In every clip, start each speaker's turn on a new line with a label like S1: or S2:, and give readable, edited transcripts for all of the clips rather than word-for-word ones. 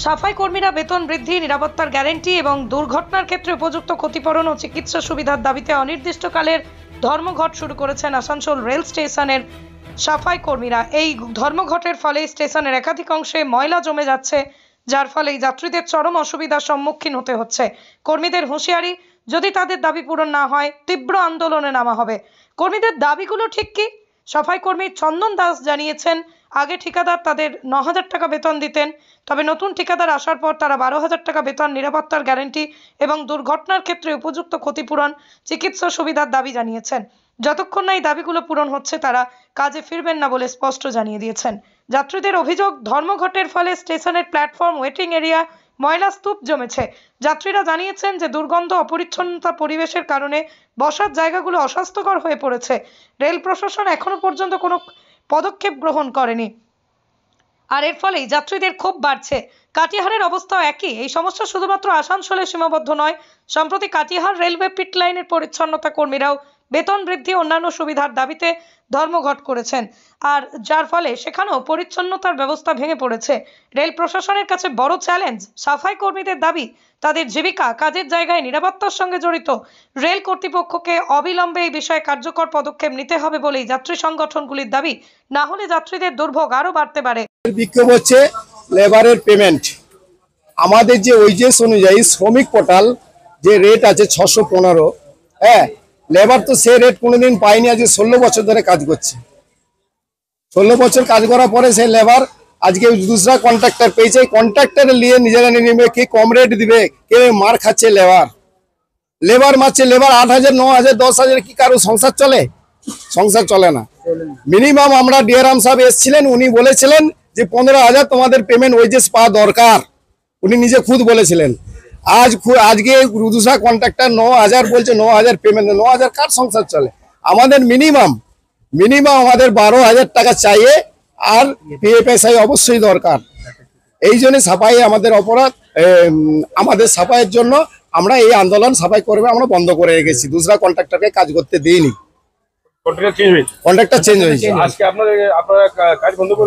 S1: সাফাই কর্মীরা বেতন বৃদ্ধি, নিরাপত্তার গ্যারান্টি এবং দুর্ঘটনার ক্ষেত্রে উপযুক্ত ক্ষতিপূরণ ও চিকিৎসা সুবিধার দাবিতে অনির্দিষ্টকালের ধর্মঘট শুরু করেছেন আসানসোল রেল স্টেশনের সাফাই কর্মীরা। এই ধর্মঘটের ফলে স্টেশনের একাধিক অংশে ময়লা জমে যাচ্ছে, যার ফলে যাত্রীদের চরম অসুবিধার সম্মুখীন হতে হচ্ছে। কর্মীদের হুঁশিয়ারি, যদি তাদের দাবি পূরণ না হয় তীব্র আন্দোলনে নামা হবে। কর্মীদের দাবিগুলো ঠিক কি? সাফাই কর্মী চন্দন দাস জানিয়েছেন, আগে ঠিকাদার তাদের 9,000 টাকা বেতন দিতেন, তবে নতুন ঠিকাদার আসার পর তারা 12,000 টাকা বেতন, নিরাপত্তার গ্যারান্টি এবং দুর্ঘটনার ক্ষেত্রে উপযুক্ত ক্ষতিপূরণ, চিকিৎসা সুবিধার দাবি জানিয়েছেন। যতক্ষণ না এই দাবিগুলো পূরণ হচ্ছে তারা কাজে ফিরবেন না বলে স্পষ্ট জানিয়ে দিয়েছেন। যাত্রীদের অভিযোগ, ধর্মঘটের ফলে স্টেশনের প্ল্যাটফর্ম, ওয়েটিং এরিয়া ময়লা স্তূপ জমেছে। যাত্রীরা জানিয়েছেন যে দুর্গন্ধ, অপরিচ্ছন্নতা পরিবেশের কারণে বসার জায়গাগুলো অস্বাস্থ্যকর হয়ে পড়েছে। রেল প্রশাসন এখনো পর্যন্ত কোনো পদক্ষেপ গ্রহণ করেনি, আর এর ফলেই যাত্রীদের ক্ষোভ বাড়ছে। কাটিহারের অবস্থাও একই। এই সমস্যা শুধুমাত্র আসানসোলে সীমাবদ্ধ নয়। সম্প্রতি কাটিহার রেলওয়ে পিট লাইনের পরিচ্ছন্নতা কর্মীরাও বেতন বৃদ্ধি, অন্যান্য সুবিধার দাবিতে ধর্মঘট করেছেন, আর যার ফলে সেখানেও পরিচ্ছন্নতার ব্যবস্থা ভেঙে পড়েছে। রেল প্রশাসনের কাছে বড় চ্যালেঞ্জ সাফাই কর্মীদের দাবি, তাদের জীবিকা, কাজের জায়গায় নিরাপত্তার সঙ্গে জড়িত। রেল কর্তৃপক্ষকে অবিলম্বে এই বিষয়ে কার্যকর পদক্ষেপ নিতে হবে বলেই যাত্রী সংগঠনগুলির দাবি, না হলে যাত্রীদের দুর্ভোগ আরও বাড়তে পারে।
S2: বিক্ষোভ হচ্ছে লেবারের পেমেন্ট। আমাদের যে ওয়েজেস অনুযায়ী শ্রমিক পোর্টাল যে রেট আছে 615, হ্যাঁ, লেবার তো সে রেট কোনোদিন পায়নি। আজকে 16 বছর ধরে কাজ করছে। 16 বছর কাজ করার পরে সেই লেবার আজকে দুসরা কন্ট্রাক্টর পেয়েছে। কন্ট্রাক্টর নিয়ে নিজেরা নিয়ে কে কম রেট দিবে, কে মার খাচ্ছে লেবার মারছে। লেবার 8,000, 9,000, 10,000 কি কারো সংসার চলে? সংসার চলে না। মিনিমাম আমরা ডিআরএম সাহেব এসেছিলেন, উনি বলেছিলেন যে 15,000 তোমাদের পেমেন্ট ওয়েজেস পাওয়া দরকার, উনি নিজে খুদ বলেছিলেন। আজকে দুসরা কন্ট্রাক্টর 9,000 বলছে, 9,000 পেমেন্ট। 9,000 কার সংসার চলে? আমাদের মিনিমাম আমাদের 12,000 টাকা চাইয়ে, আর পিএফএসআই অবশ্যই দরকার। এই জন্য সাফাই আমাদের অপরাধ। আমাদের সাফাইয়ের জন্য আমরা এই আন্দোলন সাফাই করবে আমরা বন্ধ করে রেখেছি। দুসরা কন্ট্রাক্টরকে কাজ করতে দিইনি। কন্ট্রাক্টর চেঞ্জ হয়েছে,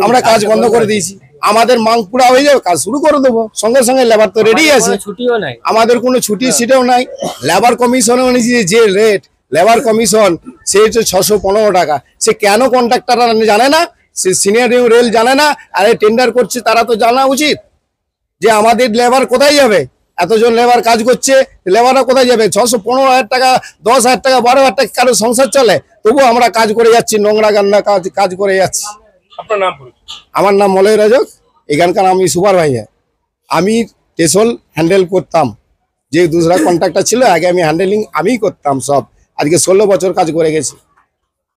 S2: আমরা কাজ বন্ধ করে দিয়েছি। আমাদের মাং পুরা হয়ে যাবে, কাজ শুরু করে দেবো সঙ্গে সঙ্গে। লেবার তো রেডি আছে,
S3: ছুটিও নাই,
S2: আমাদের কোনো ছুটি সিটেও নাই। লেবার কমিশন যে রেট, লেবার কমিশন সে হচ্ছে 615 টাকা। সে কেন কন্ট্রাক্টররা জানে না? সে সিনিয়র রেল জানে না? আর টেন্ডার করছে তারা তো জানা উচিত যে আমাদের লেবার কোথায় যাবে। এতজন লেবার কাজ করছে, লেবাররা কোথায় যাবে? 615,000 টাকা, 10,000 টাকা, 12,000 টাকা কারো সংসার চলে? তবু আমরা কাজ করে যাচ্ছি, নোংরা গান্না কাজ করে যাচ্ছি।
S4: আপনার নাম?
S2: আমার নাম মলয় রাজক, এখানকার আমি সুপারভাইজার। আমি স্টেশন হ্যান্ডেল করতাম। যে দুসরা কন্ট্রাক্টর ছিল আগে আমি হ্যান্ডেলিং আমিই করতাম সব। আজকে 16 বছর কাজ করে গেছি।